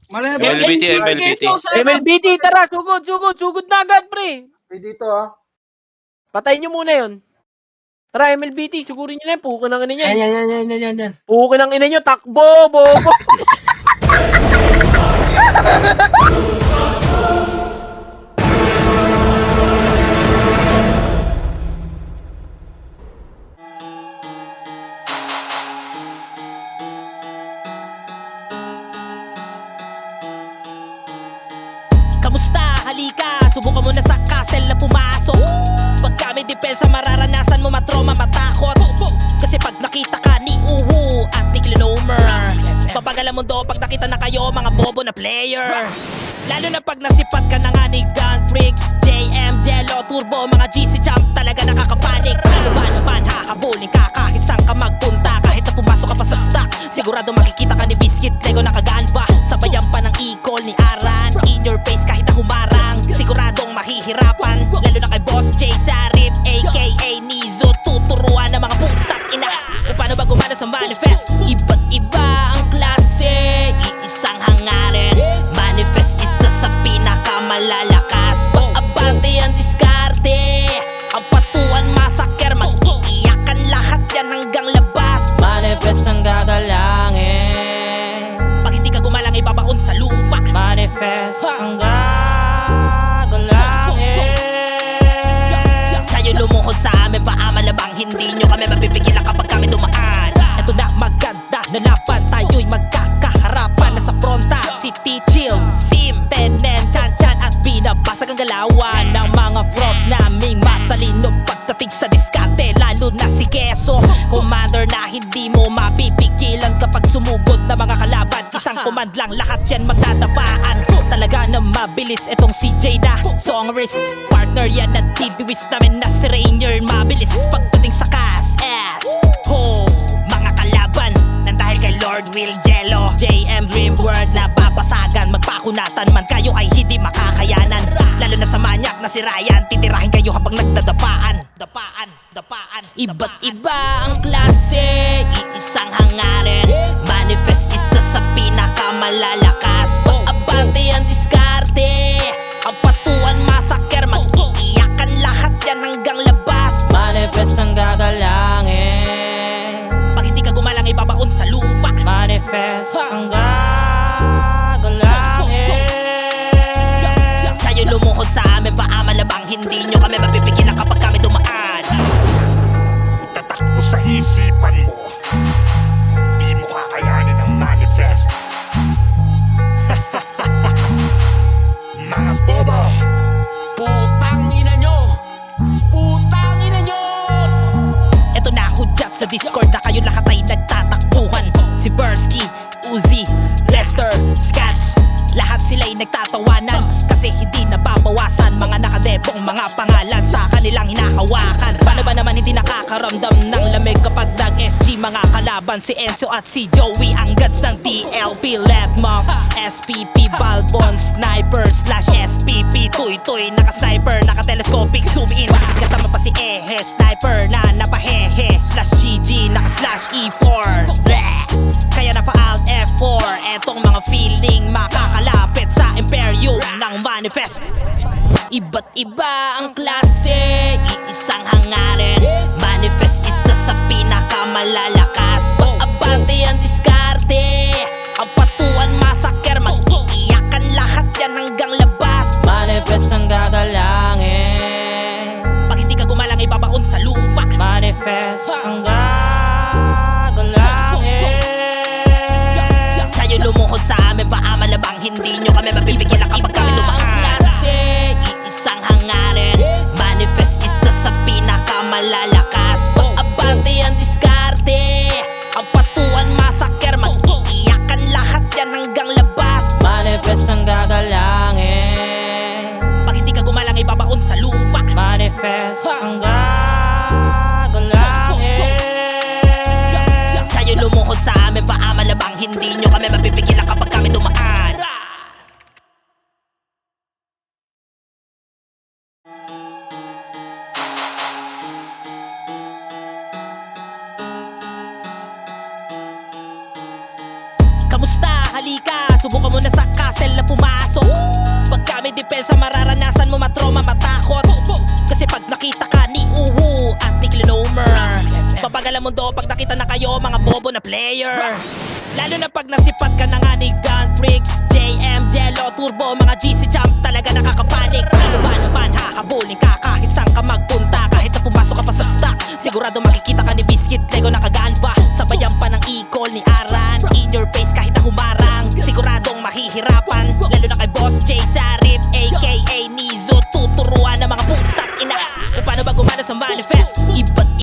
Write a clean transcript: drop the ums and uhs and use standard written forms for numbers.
MLBT, MLBT. MLBT, tara, sugod na agad, pre. Dito ah. Patayin nyo muna yun. Tara, MLBT, sugurin nyo na yun. Pukin ang ina nyo. Yan. Pukin ang ina nyo, takbo, bobo. Kamusta? Halika, subukan mo na sa castle na pumasok. Pag kami depensa, mararanasan mo matroma, matakot. Kasi pag nakita ka ni Uwu at ni Clenomer, papagalan mo do pag nakita na kayo mga bobo na player. Lalo na pag nasipat ka na nga ni Gun Freaks, JM, Jello, Turbo, mga GC Jump, talaga nakakapanik. Ano ba naman, hahabulin ka kahit saan ka magpunta. Kahit na pumasok ka pa sa stock, sigurado makikita ka ni Biscuit, Lego nakagaan pa. Sabayan pa ng e-call ni Aran, in your face kahit na humarang. Siguradong mahihirapan, lalo na kay Boss J Sarip, aka Nizo. Tuturuan ng mga putak ina kung paano ba gumana sa manifest. Iba't iba ang klase, iisang hangarin. Manifest isa sa pinakamalalakas. Pag-abante ang diskarte, ang patuan masaker, mag-iiyakan lahat yan hanggang labas. Manifest ang gagalangin. Pag hindi ka gumalang ibabaon sa lupa. Manifest ang gagalangin. Kayo lumuhod sa amin, paamalabang hindi nyo kami mapipigilan kapag kami dumaan. Ito na maganda na laban, tayo'y magkakaharapan. Nasa fronta, City Chill, Sim, Tenen, Chan-Chan at binabasag ang galawan ng mga frog naming matalino pagdating sa diskarte. Lalo na si Keso, commander na hindi mo mapipigilan kapag sumugod na mga kalaban. Isang command lang, lahat yan magdadapaan. Talaga na mabilis itong CJ na song wrist. Partner yan at diduis namin na si Rainier. Mabilis pagdating sa cast ass. Ho, mga kalaban nang dahil kay Lord Will Jello, JM Dream World na papasagan. Magpakunatan man kayo ay hindi makakayanan. Lalo na sa manyak na si Ryan, titirahin kayo habang nagdadapaan. Dapaan. Iba't iba ang klase, iisang hangarin. Manifest isa sa pinakamalalakas. Pag-abante ang diskarte, ang patuan masaker, mag-iiyakan lahat yan hanggang labas. Manifest ang gagalangin. Pag hindi ka gumalang ibabaon sa lupa. Manifest ang gagalangin. Kayo lumuhod sa amin, paamalabang hindi nyo kami mapipigilan kapag kami dumaan. Itatakbo sa isipan mo, di mo kakayanin ang manifest. Mga bobo, Putang ina nyo! Eto na hudyat sa Discord na kayo lahat ay nagtatakbuhan. Si Bursky, Uzi, Lester, Scats, lahat sila'y nagtatawanan kasi hindi nababawasan mga nakadebong mga pangalan sa kanilang hinahawakan. Paano ba naman hindi nakakaramdam ng lamig kapag nag-SG mga kalaban? Si Enzo at si Joey ang gods ng DLP, Letmoff, SPP, Balbon, Sniper slash SPP, Tuy-Tuy, naka-sniper, naka-telescopic, zoom in. Kasama pa si Ehe, Sniper na napahehe, slash GG, naka-slash E4. Bleh! Kaya napa-Alt F4, etong mga feeling makakalapit sa Imperium ng Manifest. Iba't iba ang klase, iisang hangarin. Manifest isa sa pinakamalalakas. Pag-abante ang diskarte, ang patuan masaker, mag-iiyakan lahat yan hanggang labas. Manifest ang gagalangin. Pag hindi ka gumalang ibabaon sa lupa. Manifest ang gagalangin. Kayo lumuhod sa amin, paamalabang hindi nyo kami mapipigilan kapag kami dumaan. Klase, iisang hangarin. Manifest isa sa pinakamalalakas. Pag-abante ang diskarte, ang patuan masaker, mag-iiyakan lahat yan hanggang labas. Manifest ang gagalangin. Pag hindi ka gumalang ibabaon sa lupa. Manifest ang gagalangin. Kayo lumuhod sa amin, paamalabang hindi nyo kami mapipigilan kapag kami dumaan. Kamusta? Halika, subukan mo na sa castle na pumasok. Pag kami depensa mararanasan mo matroma matakot. Kasi pag nakita ka ni Uwu at ni Clenomer, babagal ang mundo pag nakita na kayo mga bobo na player. Lalo na pag nasipat ka na nga ni Gun Freaks, JM, Jello, Turbo, mga GC Jump talaga nakakapanik. Ano ba naman hahabulin ka kahit saan ka magpunta. Kahit na pumasok ka pa sa stock, sigurado makikita ka ni Biscuit, Lego nakagaan pa. Sabayan pa ng e-call ni Aran, in your face kahit na humarang. Siguradong mahihirapan, lalo na kay Boss J Sari.